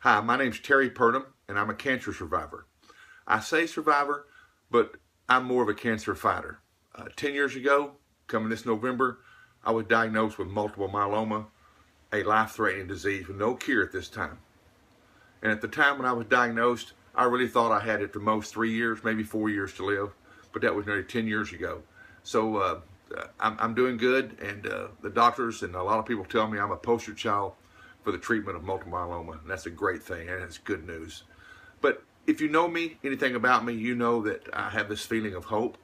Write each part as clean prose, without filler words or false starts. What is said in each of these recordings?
Hi, my name's Terry Purdom, and I'm a cancer survivor. I say survivor, but I'm more of a cancer fighter. 10 years ago, coming this November, I was diagnosed with multiple myeloma, a life-threatening disease with no cure at this time. And at the time when I was diagnosed, I really thought I had at the most 3 years, maybe 4 years to live, but that was nearly 10 years ago. So I'm doing good, and the doctors and a lot of people tell me I'm a poster child for the treatment of multiple myeloma, and that's a great thing, and it's good news. But if you know me, anything about me, you know that I have this feeling of hope,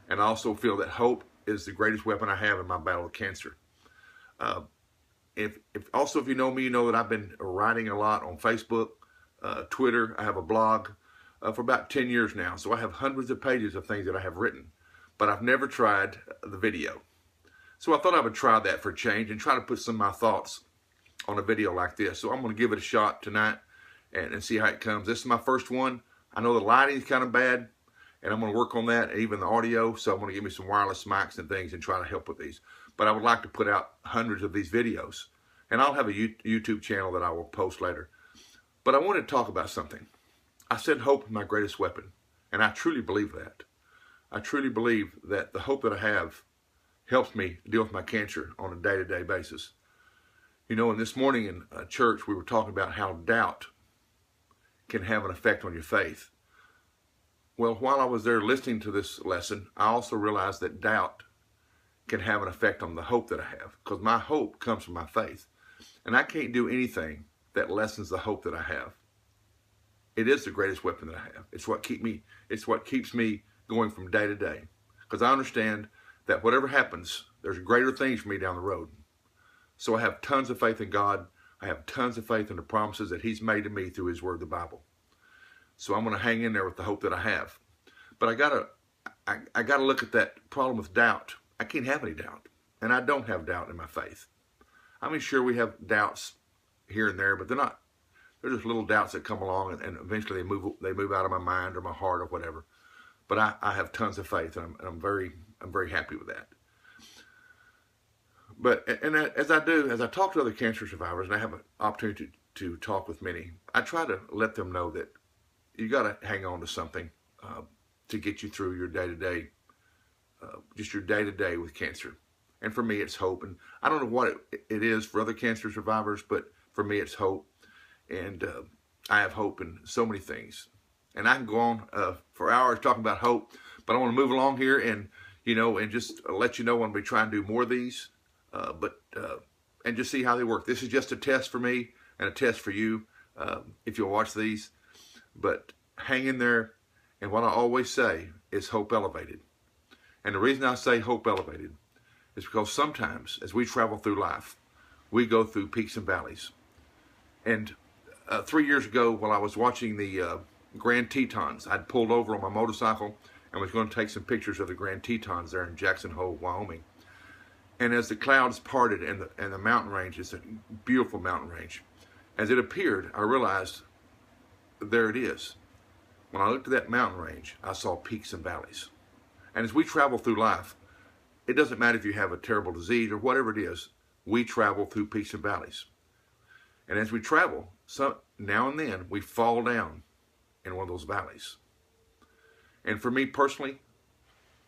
and I also feel that hope is the greatest weapon I have in my battle with cancer. If you know me, you know that I've been writing a lot on Facebook, Twitter. I have a blog for about 10 years now, so I have hundreds of pages of things that I have written, but I've never tried the video. So I thought I would try that for a change and try to put some of my thoughts on a video like this. So I'm going to give it a shot tonight and see how it comes. This is my first one. I know the lighting is kind of bad, and I'm going to work on that, even the audio. So I'm going to give me some wireless mics and things and try to help with these. But I would like to put out hundreds of these videos, and I'll have a YouTube channel that I will post later. But I want to talk about something. I said hope is my greatest weapon, and I truly believe that. I truly believe that the hope that I have helps me deal with my cancer on a day-to-day basis. You know, and this morning in church, we were talking about how doubt can have an effect on your faith. Well, while I was there listening to this lesson, I also realized that doubt can have an effect on the hope that I have, because my hope comes from my faith. And I can't do anything that lessens the hope that I have. It is the greatest weapon that I have. It's what keeps me going from day to day. Because I understand that whatever happens, there's greater things for me down the road. So I have tons of faith in God. I have tons of faith in the promises that He's made to me through His Word, the Bible. So I'm going to hang in there with the hope that I have. But I gotta look at that problem with doubt. I can't have any doubt, and I don't have doubt in my faith. I mean, sure, we have doubts here and there, but they're not. They're just little doubts that come along, and eventually they move out of my mind or my heart or whatever. But I have tons of faith, and I'm very happy with that. But as I talk to other cancer survivors, and I have an opportunity to talk with many, I try to let them know that you got to hang on to something to get you through your day-to-day, just your day-to-day with cancer. And for me, it's hope. And I don't know what it is for other cancer survivors, but for me, it's hope. And I have hope in so many things. And I can go on for hours talking about hope, but I want to move along here and just let you know when we try and do more of these. And just see how they work. This is just a test for me and a test for you if you'll watch these. But hang in there, and what I always say is hope elevated. And the reason I say hope elevated is because sometimes as we travel through life, we go through peaks and valleys. And 3 years ago, while I was watching the Grand Tetons, I'd pulled over on my motorcycle and was going to take some pictures of the Grand Tetons there in Jackson Hole, Wyoming. And as the clouds parted and the mountain range, it's a beautiful mountain range, as it appeared, I realized there it is. When I looked at that mountain range, I saw peaks and valleys. And as we travel through life, it doesn't matter if you have a terrible disease or whatever it is, we travel through peaks and valleys. And as we travel, now and then we fall down in one of those valleys. And for me personally,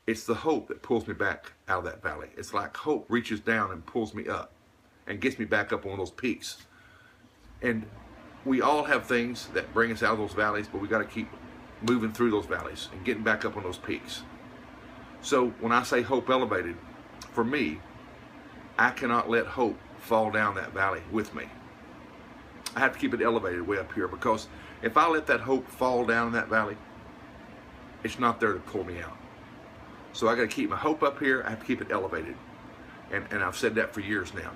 it's the hope that pulls me back out of that valley. It's like hope reaches down and pulls me up and gets me back up on those peaks. And we all have things that bring us out of those valleys, but we got to keep moving through those valleys and getting back up on those peaks. So when I say hope elevated, for me, I cannot let hope fall down that valley with me. I have to keep it elevated way up here, because if I let that hope fall down in that valley, it's not there to pull me out. So I got to keep my hope up here. I have to keep it elevated, and I've said that for years now.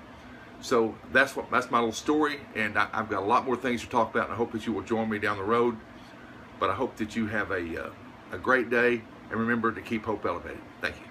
So that's my little story, and I've got a lot more things to talk about, and I hope that you will join me down the road. But I hope that you have a great day, and remember to keep hope elevated. Thank you.